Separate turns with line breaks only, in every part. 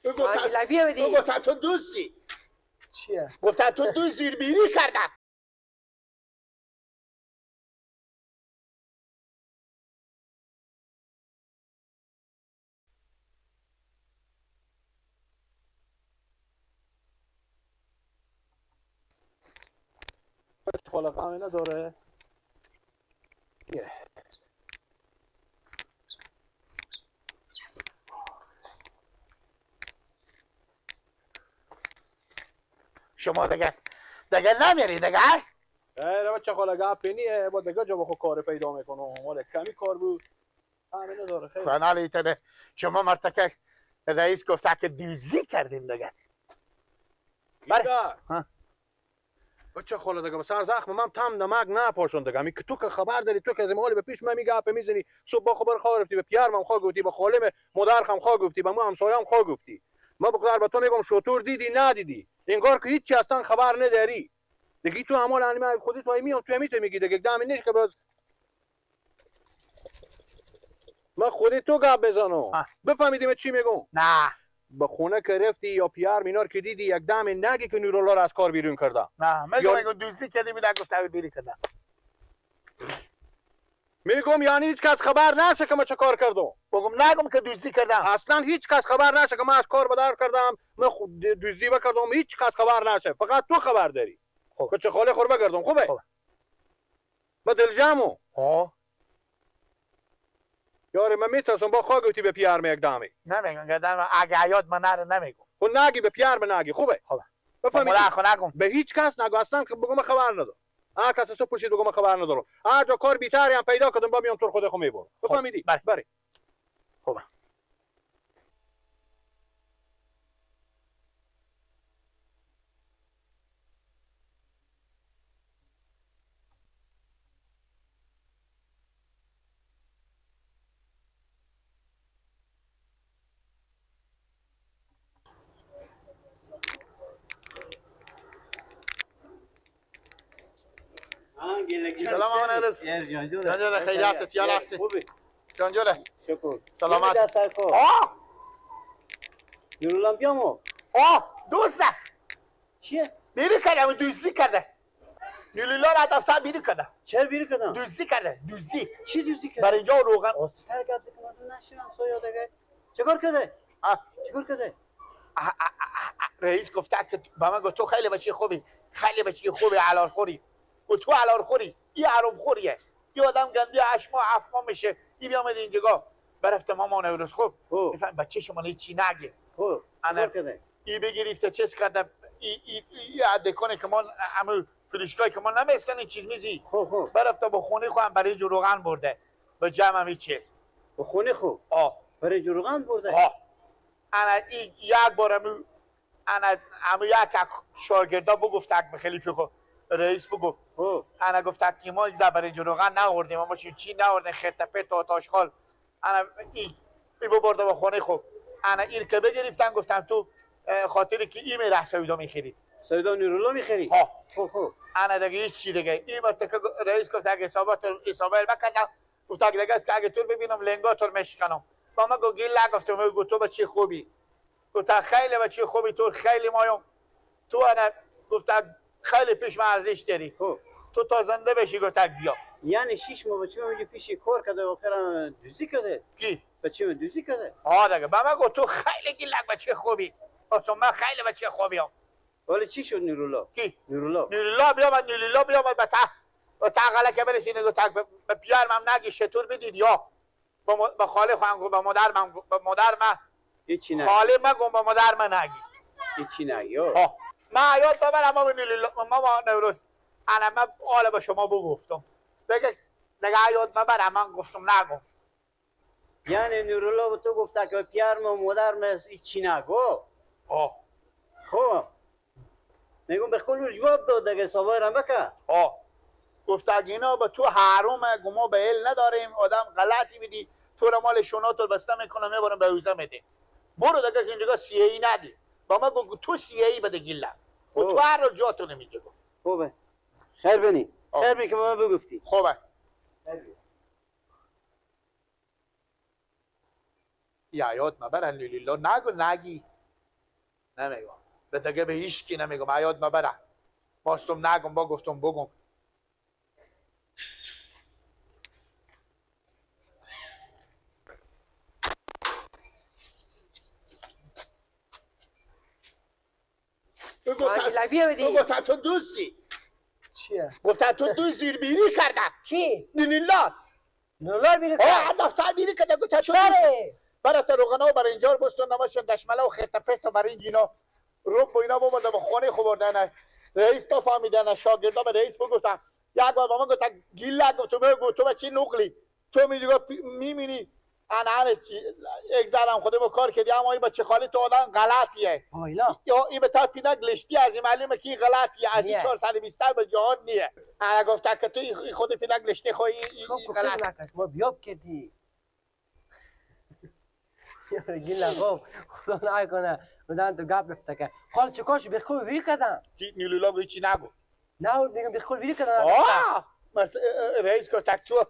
لبیه بدی
گفتن تو دوستی
چیه؟
گفتن تو دوست زیربیری کردم
خلق اینا داره
شما دیگه نمیری دیگه
ای بچه خلق پینیه با دیگه جا بخو کار پیدا میکنم مال کمی کار بود همینه داره خیلی
کانالی تده شما مرتکه رئیس گفته که دیزی کردیم دیگه
بله بچه خاله دیگه سر زخم من تم نمک نپاشون دیگه می که تو که خبر داری تو که از مالی به پیش من میگه اپ میزنی صبح با خبر خواه گفتی به پیار من خواه گفتی به خالم مدرخم خواه گفتی به ما همسایم خواه گفتی ما بخدر به تو میگم شطور دیدی ندیدی انگار که هیچ چی اصلا خبر نداری دیگه تو همال انیمه خودی تو میام تو میته میگی دیگه دم نیست که باز ما خودی تو گپ بزنم بفهمیدیم چی میگم
نه
به خونه که رفتی یا پیار مینار که دیدی یک دم نگی که نورولا رو از کار بیرون کرده
نه میگم دوستی کردی بوده گفته بیری کردم
میگم یعنی هیچ کس خبر نشه که من چه کار کردم
بگم نگم که دوستی کردم
اصلا هیچ کس خبر نشه که من از کار بدار کردم من دوزی بکردم هیچ کس خبر نشه فقط تو خبر داری
خب
که چه خاله خور بگردم خوبه
خوبه
من دلجمو یاری من میترسم با خواه گوتی به پیار می یک دامی
نمیگم اگه حیات من نره نمیگم
خود نگی به پیار به نگی خوبه بفهمیدی
نگم
به هیچ کس نگو اصلا بگم خبر ندارم هر کس سو پوشید بگم خبر ندارم هر جا کار بیتاری هم پیدا کردم با میام تو خود خو میبرم بفهمیدی بله
خوبه سلام آقا نرس جانجوله خیلیت تیال هستی جانجوله
شکر
سلامت
نورالله بیامو
دوسته
چیه؟
بیری کرده دوستی کرده نورالله را دفتر بیری کرده
چرا بیری کردم؟
دوستی کرده دوستی
چی دوستی کرده؟
برای اینجا روغن
آستر گرد کنم نشیدم سویا دیگه چکار کرده؟ چکار کرده؟
رئیس گفته که با من گفت تو خیلی بچه خوبی خیلی بچه خوبی حلال خوری و تو حلال خوری این حرام خوریه یه آدم گنده اشما افما میشه این بیامد اینجا برفته مامان نوروز خوب میفهم بچه شما چی نگه
خوب
چکار کرده این بگرفته چیز کرده این عده کنه که من همه فروشگاهی که من نمیستن این چیز میزی برفته با خونه خواهم برای جو روغن برده به جمع همین چیز
با خونه خوب برای جو روغن برده
انا یک بار همو یک شاگردا بگفتک به خلیفه خود رئیس بگفت انا گفتک که ما یک برای جو روغن نوردیم ما چی نوردیم خطه پت و تاشخال انا ای ببرده با خونه خوب انا این که بگرفتن گفتم تو خاطری که این میره سویدا میخرید
سویدا نورالله میخری؟
خوب انا دیگه هیچ چی دیگه این مرتکه رئیس گفت اگه حسابات بکردم گفت اگه تو ببینم لنگاتور میشکنم با ما گفت گیل نگفتم گفت تو بچه خوبی گفت خیلی بچه خوبی تو خیلی مایم تو انا گفت خیلی پیش من ارزش داری تو تا زنده بشی گفت بیا
یعنی 6 ماه بچه من پیش کار کرده و آخر دوزی کرده
کی
بچه من دوزی کرده
دیگه با من گفت تو خیلی گیلک بچه خوبی گفتم من خیلی بچه خوبیم
ولی چی شد نورالله
کی
نورالله
بیامد با تا که برسید گفت به پیار من نگی شطور بدید یا با خاله خواهم با مادر من
هیچی نگی
خاله من گم با مادر من نگی
هیچی نگی
من حیات ببرم ما نوروز انا من حالا به شما بگفتم دیگه حیات ببرم من گفتم نگم
یعنی نورالله تو گفته که پیار ما مادر من هیچی نگو خب میگم به خود جواب داد دیگه صبر هم بکن
گفت اینا به تو حرامه گما به ال نداریم آدم غلطی بدی تو رو مال شوناتو بسته میکنه میبرم به اوزه میده برو دیگه که اینجا سیهی ندی با من گفت تو سیهی بده گیله و تو هر جا تو نمیگه
خوبه خیر بینی خیر بینی که با من بگفتی
خوبه یا یاد مبرن لیلا نگو نگی نمیگم به دیگه به هیچ کی نمیگم حیات مبره باستم نگم با گفتم بگم گفتن تو دوستی
چیه؟
گفتن تو دوست زیربینی کردم
کی؟
نونیلا
نولار بیره کرد؟
دفتر بیری کده گفتن شو
بله
برای روغنا و برای اینجا بستون نماشن دشمله و خیرت پست و برای اینجینا روب و اینا ببردم و خونه خوردن رئیس تو فهمیدن شاگردا به رئیس بگفتن یک بار با من گفتن گیله گفتم تو چی نقلی تو میبینی انا اگزارم خودم کار کردی اما این بچه خالی تو آدم غلطیه
آیلا
یا این به تا پیدک لشتی از این معلومه که غلطیه از این 420 به جهان نیه انا گفتن که تو خود پیدک لشتی خو این غلط
نکش ما بیاب کردی گیلا خوب خدا نکنه بدن تو گپ بفته که حال چکاش بخور بیری کردن
نیلولا به چی نگو
نه میگم بخور بیری کردن
رئیس گفتک تو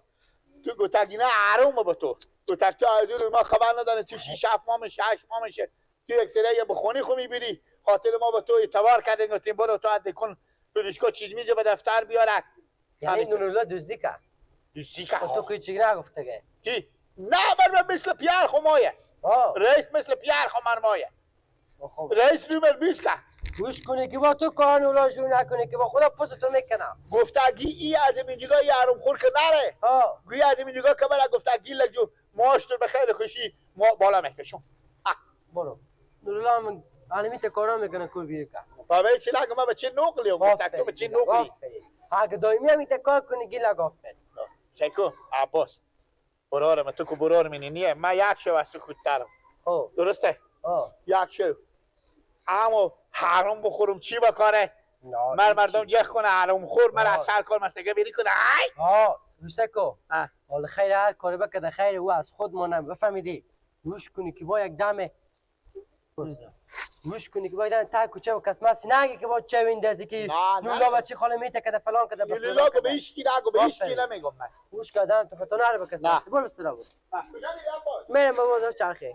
گفتک اینا حرومه به تو گفتک تو از ما خبر نداره تو 6 ماه 8 ماه میشه تو یک سری به خونی خو میبینی خاطر ما به تو اعتبار کردیم گفتیم برو تو حد کن پلیسکو چیز میزه به دفتر بیارک
یعنی نونولا دزدی کرد
دوستی که
تو که چیگه نگفته که
کی نه بر مثل پیار خمایه رئیس مثل پیار خمر مایه رئیس نمر 20 که
گوش کنی که با تو کار نولا جور نکنی که با خدا پست تو میکنم
گفتگی ای از این جگاه یارم خور که نره گوی از این جگاه که برای گفتگی لگجو ماش تو بخیر خوشی ما بالا میکشم
برو نولا من علمیت کارا میکنه کور بیری که
بابا چی لگه ما به چه نقلی هم گفتگ تو به چه نقلی
اگه دایمی هم ایت کار کنی گیلا گافت
شکو عباس برارم تو که برار منی نیه من یک شو از تو خودترم درسته؟ یک شو اما حرام بخورم چی بکاره؟ مردم جه کنه حرام خور من از سر کار مستگه بیری کنه
روشکو حال خیر هر کاری بکده خیر او از خود مانم بفهمیدی روش کنی که با یک دم روش کنی که با یک دم تا کوچه و کس مسی نگی که با چه ویندازی که نولا بچه خاله میته کده فلان کده بس
نولا که به هیچ کی نگو به هیچ کی نمیگم من
روش کردن تو فتانه رو بکس مسی برو بسرا بود میرم با بازار چرخه